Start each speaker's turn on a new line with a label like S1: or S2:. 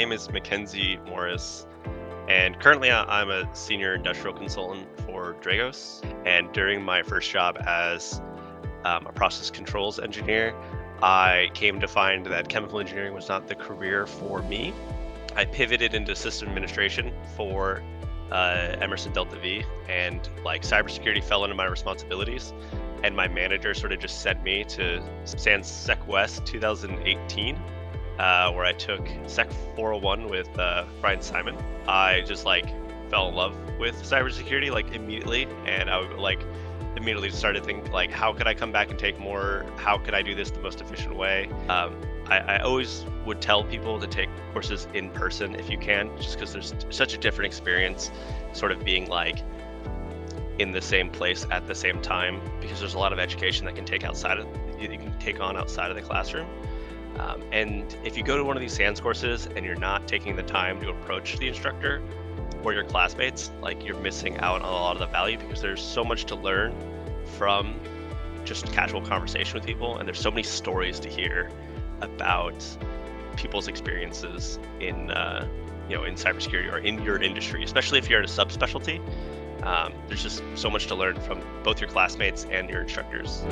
S1: name is Mackenzie Morris, and currently I'm a senior industrial consultant for Dragos. And during my first job as a process controls engineer, I came to find that chemical engineering was not the career for me. I pivoted into system administration for Emerson Delta V, and like cybersecurity fell into my responsibilities. And my manager sort of just sent me to SANS Sec West 2018, where I took Sec 401 with Brian Simon. I just fell in love with cybersecurity immediately, and I would immediately started thinking how could I come back and take more? How could I do this the most efficient way? I always would tell people to take courses in person if you can, just because there's such a different experience, sort of being in the same place at the same time, because there's a lot of education that you can take on outside of the classroom. And if you go to one of these SANS courses and you're not taking the time to approach the instructor or your classmates, you're missing out on a lot of the value, because there's so much to learn from just casual conversation with people, and there's so many stories to hear about people's experiences in in cybersecurity or in your industry, especially if you're in a subspecialty. There's just so much to learn from both your classmates and your instructors.